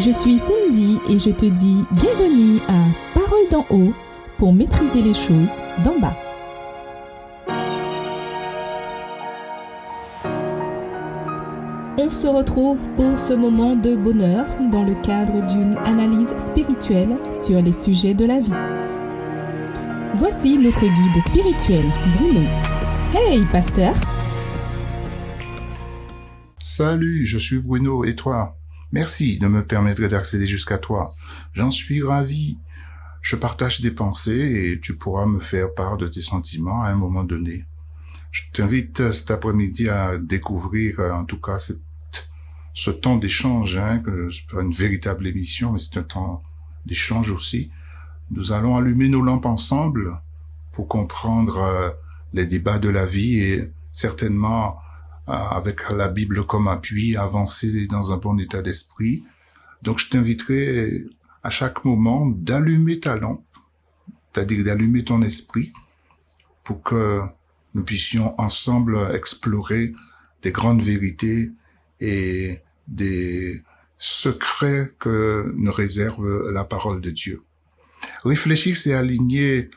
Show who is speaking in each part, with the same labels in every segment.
Speaker 1: Je suis Cindy et je te dis bienvenue à Parole d'en haut pour maîtriser les choses d'en bas. On se retrouve pour ce moment de bonheur dans le cadre d'une analyse spirituelle sur les sujets de la vie. Voici notre guide spirituel, Bruno. Hey, pasteur!
Speaker 2: Salut, je suis Bruno et toi? Merci de me permettre d'accéder jusqu'à toi. J'en suis ravi. Je partage des pensées et tu pourras me faire part de tes sentiments à un moment donné. Je t'invite cet après-midi à découvrir en tout cas ce temps d'échange, que c'est pas une véritable émission, mais c'est un temps d'échange aussi. Nous allons allumer nos lampes ensemble pour comprendre les débats de la vie et certainement avec la Bible comme appui, avancer dans un bon état d'esprit. Donc je t'inviterai à chaque moment d'allumer ta lampe, c'est-à-dire d'allumer ton esprit pour que nous puissions ensemble explorer des grandes vérités et des secrets que nous réserve la parole de Dieu. Réfléchir, c'est aligner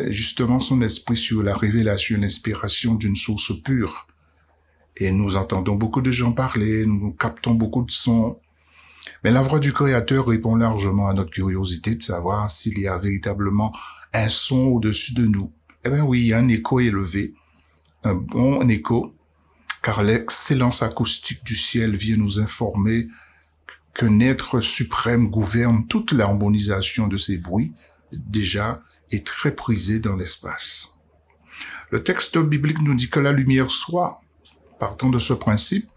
Speaker 2: justement son esprit sur la révélation et l'inspiration d'une source pure. Et nous entendons beaucoup de gens parler, nous captons beaucoup de sons. Mais la voix du Créateur répond largement à notre curiosité de savoir s'il y a véritablement un son au-dessus de nous. Eh bien oui, il y a un écho élevé, un bon écho, car l'excellence acoustique du ciel vient nous informer qu'un être suprême gouverne toute l'harmonisation de ces bruits, déjà est très prisé dans l'espace. Le texte biblique nous dit que la lumière soit. Partant de ce principe,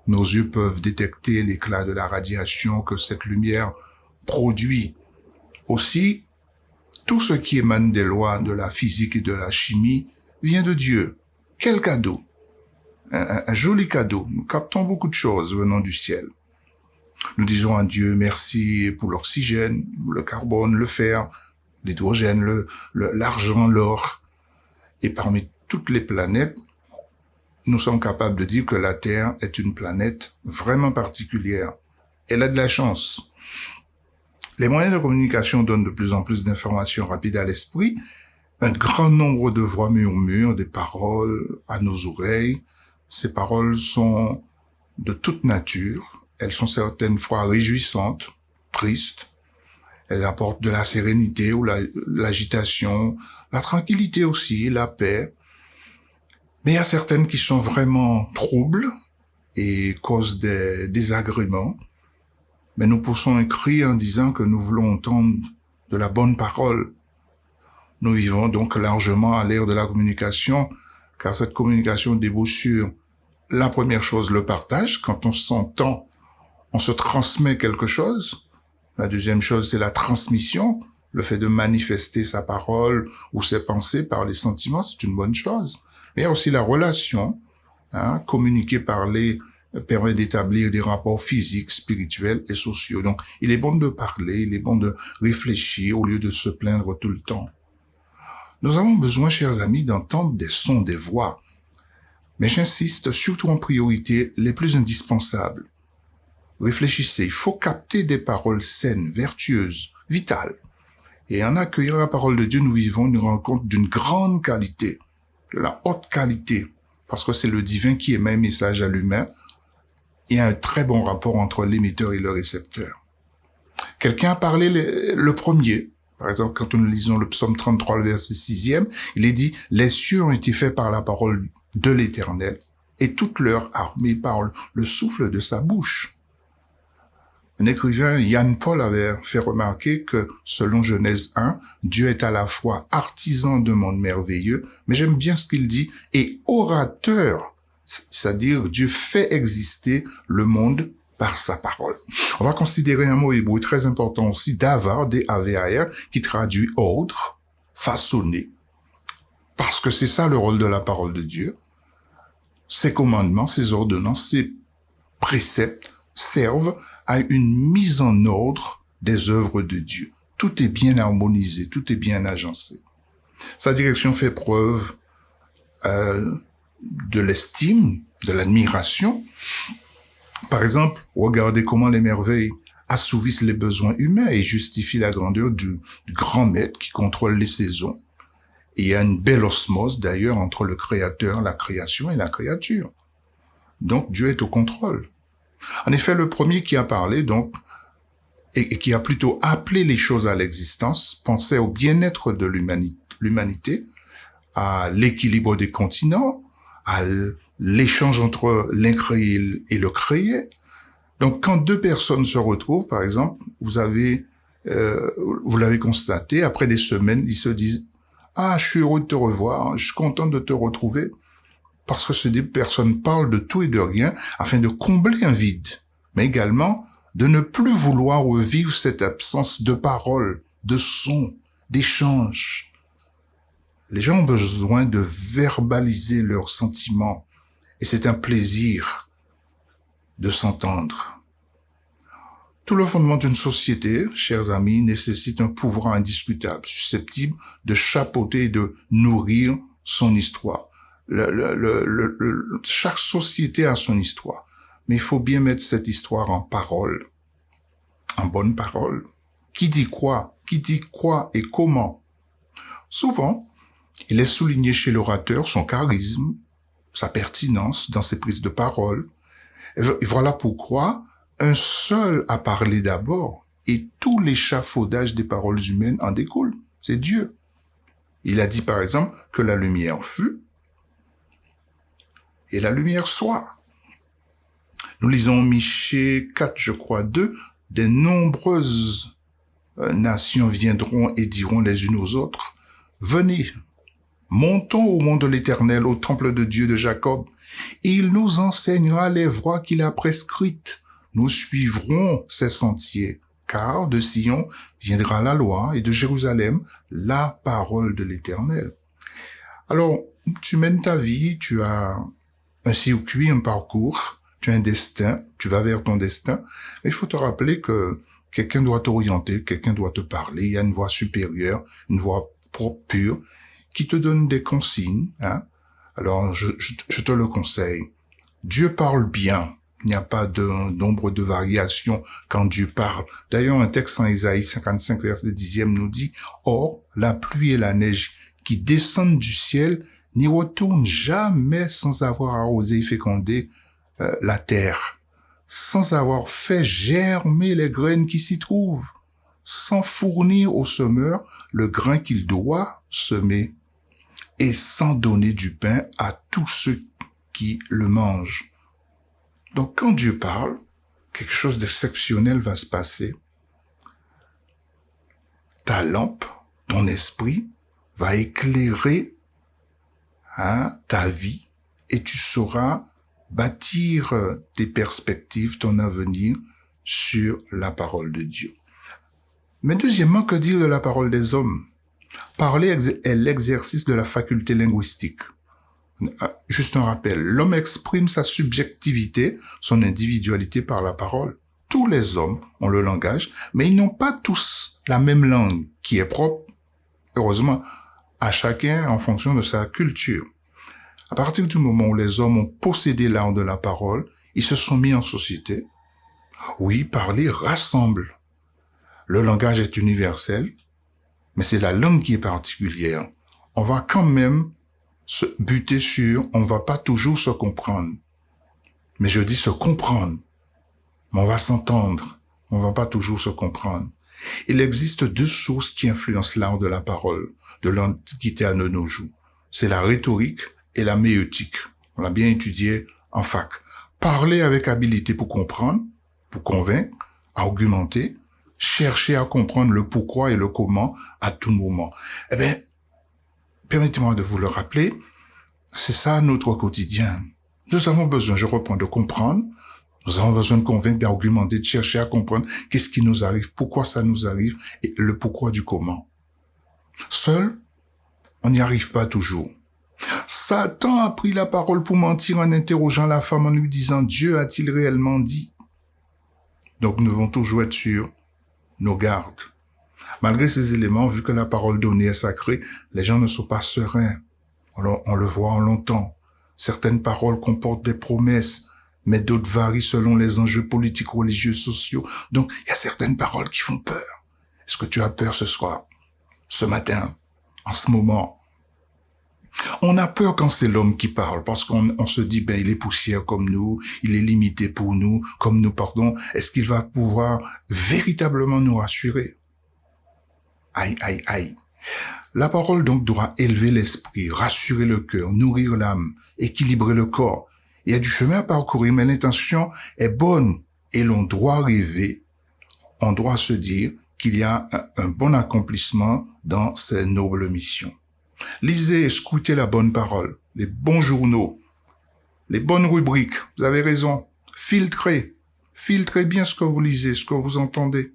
Speaker 2: nos yeux peuvent détecter l'éclat de la radiation que cette lumière produit. Aussi, tout ce qui émane des lois de la physique et de la chimie vient de Dieu. Quel cadeau! Un joli cadeau. Nous captons beaucoup de choses venant du ciel. Nous disons à Dieu merci pour l'oxygène, le carbone, le fer, l'hydrogène, l'argent, l'or. Et parmi toutes les planètes, nous sommes capables de dire que la Terre est une planète vraiment particulière. Elle a de la chance. Les moyens de communication donnent de plus en plus d'informations rapides à l'esprit. Un grand nombre de voix murmurent des paroles à nos oreilles. Ces paroles sont de toute nature. Elles sont certaines fois réjouissantes, tristes. Elles apportent de la sérénité ou l'agitation, la tranquillité aussi, la paix. Mais il y a certaines qui sont vraiment troubles et causent des désagréments. Mais nous poussons un cri en disant que nous voulons entendre de la bonne parole. Nous vivons donc largement à l'ère de la communication, car cette communication débouche sur la première chose, le partage. Quand on s'entend, on se transmet quelque chose. La deuxième chose, c'est la transmission, le fait de manifester sa parole ou ses pensées par les sentiments, c'est une bonne chose. Mais il y a aussi la relation, communiquer, parler, permet d'établir des rapports physiques, spirituels et sociaux. Donc, il est bon de parler, il est bon de réfléchir au lieu de se plaindre tout le temps. Nous avons besoin, chers amis, d'entendre des sons, des voix. Mais j'insiste surtout en priorité les plus indispensables. Réfléchissez, il faut capter des paroles saines, vertueuses, vitales. Et en accueillant la parole de Dieu, nous vivons une rencontre d'une grande qualité, de la haute qualité, parce que c'est le divin qui émet un message à l'humain. Il y a un très bon rapport entre l'émetteur et le récepteur. Quelqu'un a parlé le premier. Par exemple, quand nous lisons le psaume 33, le verset 6e, il est dit « Les cieux ont été faits par la parole de l'Éternel, et toute leur armée par le souffle de sa bouche. » Un écrivain, Yann Paul, avait fait remarquer que, selon Genèse 1, Dieu est à la fois artisan d'un monde merveilleux, mais j'aime bien ce qu'il dit, et orateur, c'est-à-dire Dieu fait exister le monde par sa parole. On va considérer un mot hébreu très important aussi, davar, D-A-V-A-R, qui traduit ordre, façonner. Parce que c'est ça le rôle de la parole de Dieu. Ses commandements, ses ordonnances, ses préceptes servent à une mise en ordre des œuvres de Dieu. Tout est bien harmonisé, tout est bien agencé. Sa direction fait preuve de l'estime, de l'admiration. Par exemple, regardez comment les merveilles assouvissent les besoins humains et justifient la grandeur du grand maître qui contrôle les saisons. Et il y a une belle osmose d'ailleurs entre le créateur, la création et la créature. Donc Dieu est au contrôle. En effet, le premier qui a parlé, donc, et qui a plutôt appelé les choses à l'existence, pensait au bien-être de l'humanité, à l'équilibre des continents, à l'échange entre l'incréé et le créé. Donc, quand deux personnes se retrouvent, par exemple, vous l'avez constaté, après des semaines, ils se disent « Ah, je suis heureux de te revoir, je suis content de te retrouver », parce que ces deux personnes parlent de tout et de rien afin de combler un vide, mais également de ne plus vouloir revivre cette absence de parole, de son, d'échange. Les gens ont besoin de verbaliser leurs sentiments et c'est un plaisir de s'entendre. Tout le fondement d'une société, chers amis, nécessite un pouvoir indiscutable, susceptible de chapeauter et de nourrir son histoire. Chaque société a son histoire, mais il faut bien mettre cette histoire en parole, en bonne parole. Qui dit quoi et comment? Souvent, il est souligné chez l'orateur son charisme, sa pertinence dans ses prises de parole. Et voilà pourquoi un seul a parlé d'abord et tout l'échafaudage des paroles humaines en découle. C'est Dieu. Il a dit par exemple que la lumière fut et la lumière soit. Nous lisons Michée 4, je crois, 2, des nombreuses nations viendront et diront les unes aux autres, venez, montons au mont de l'Éternel, au temple de Dieu de Jacob, et il nous enseignera les voies qu'il a prescrites. Nous suivrons ses sentiers, car de Sion viendra la loi et de Jérusalem la parole de l'Éternel. Alors, tu mènes ta vie, tu as un circuit, un parcours, tu as un destin, tu vas vers ton destin, mais il faut te rappeler que quelqu'un doit t'orienter, quelqu'un doit te parler, il y a une voix supérieure, une voix propre, pure, qui te donne des consignes, hein. Alors, je te le conseille. Dieu parle bien. Il n'y a pas d'ombre de variation quand Dieu parle. D'ailleurs, un texte en Isaïe 55, verset 10 nous dit, « Or, la pluie et la neige qui descendent du ciel n'y retournent jamais sans avoir arrosé et fécondé la terre, sans avoir fait germer les graines qui s'y trouvent, sans fournir au semeur le grain qu'il doit semer, et sans donner du pain à tous ceux qui le mangent. » Donc, quand Dieu parle, quelque chose d'exceptionnel va se passer. Ta lampe, ton esprit, va éclairer ta vie et tu sauras bâtir tes perspectives, ton avenir sur la parole de Dieu. Mais deuxièmement, que dire de la parole des hommes? Parler est l'exercice de la faculté linguistique. Juste un rappel, l'homme exprime sa subjectivité, son individualité par la parole. Tous les hommes ont le langage, mais ils n'ont pas tous la même langue qui est propre, heureusement, à chacun en fonction de sa culture. À partir du moment où les hommes ont possédé l'art de la parole, ils se sont mis en société. Oui, parler rassemble. Le langage est universel, mais c'est la langue qui est particulière. On va quand même se buter sur, on va pas toujours se comprendre. Mais je dis se comprendre. Mais on va s'entendre. On va pas toujours se comprendre. Il existe deux sources qui influencent l'art de la parole, de l'Antiquité à nos jours. C'est la rhétorique et la méeutique. On l'a bien étudié en fac. Parler avec habileté pour comprendre, pour convaincre, argumenter, chercher à comprendre le pourquoi et le comment à tout moment. Eh bien, permettez-moi de vous le rappeler, c'est ça notre quotidien. Nous avons besoin, je reprends, de comprendre. Nous avons besoin de convaincre, d'argumenter, de chercher à comprendre qu'est-ce qui nous arrive, pourquoi ça nous arrive et le pourquoi du comment. Seul, on n'y arrive pas toujours. Satan a pris la parole pour mentir en interrogeant la femme en lui disant « Dieu a-t-il réellement dit ?» Donc nous devons toujours être sur nos gardes. Malgré ces éléments, vu que la parole donnée est sacrée, les gens ne sont pas sereins. On le voit, on l'entend. Certaines paroles comportent des promesses, mais d'autres varient selon les enjeux politiques, religieux, sociaux. Donc, il y a certaines paroles qui font peur. Est-ce que tu as peur ce soir, ce matin, en ce moment? On a peur quand c'est l'homme qui parle, parce qu'on se dit, il est poussière comme nous, il est limité pour nous, comme nous, pardon. Est-ce qu'il va pouvoir véritablement nous rassurer? Aïe, aïe, aïe. La parole donc doit élever l'esprit, rassurer le cœur, nourrir l'âme, équilibrer le corps. Il y a du chemin à parcourir, mais l'intention est bonne et l'on doit rêver. On doit se dire qu'il y a un bon accomplissement dans ces nobles missions. Lisez et écoutez la bonne parole, les bons journaux, les bonnes rubriques. Vous avez raison. Filtrez bien ce que vous lisez, ce que vous entendez.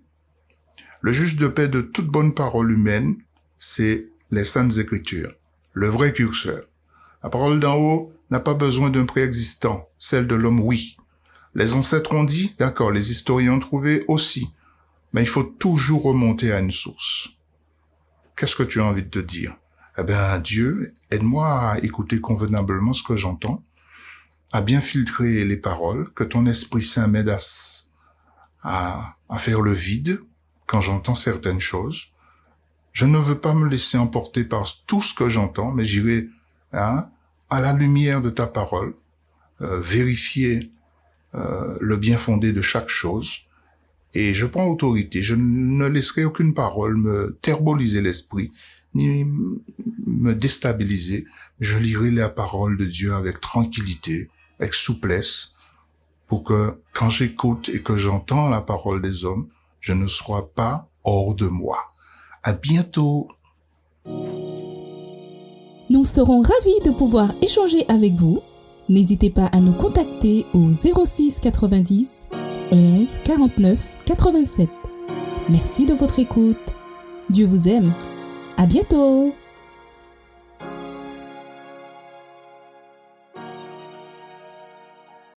Speaker 2: Le juge de paix de toute bonne parole humaine, c'est les Saintes Écritures, le vrai curseur. La parole d'en haut n'a pas besoin d'un préexistant, celle de l'homme, oui. Les ancêtres ont dit, d'accord, les historiens ont trouvé aussi, mais il faut toujours remonter à une source. Qu'est-ce que tu as envie de te dire? Dieu, aide-moi à écouter convenablement ce que j'entends, à bien filtrer les paroles, que ton Esprit Saint m'aide à faire le vide quand j'entends certaines choses. Je ne veux pas me laisser emporter par tout ce que j'entends, mais j'irai à la lumière de ta parole, vérifier le bien fondé de chaque chose, et je prends autorité. Je ne laisserai aucune parole me terboliser l'esprit, ni me déstabiliser. Je lirai la parole de Dieu avec tranquillité, avec souplesse, pour que quand j'écoute et que j'entends la parole des hommes, je ne sois pas hors de moi. À bientôt.
Speaker 1: Nous serons ravis de pouvoir échanger avec vous. N'hésitez pas à nous contacter au 06 90 11 49 87. Merci de votre écoute. Dieu vous aime. À bientôt.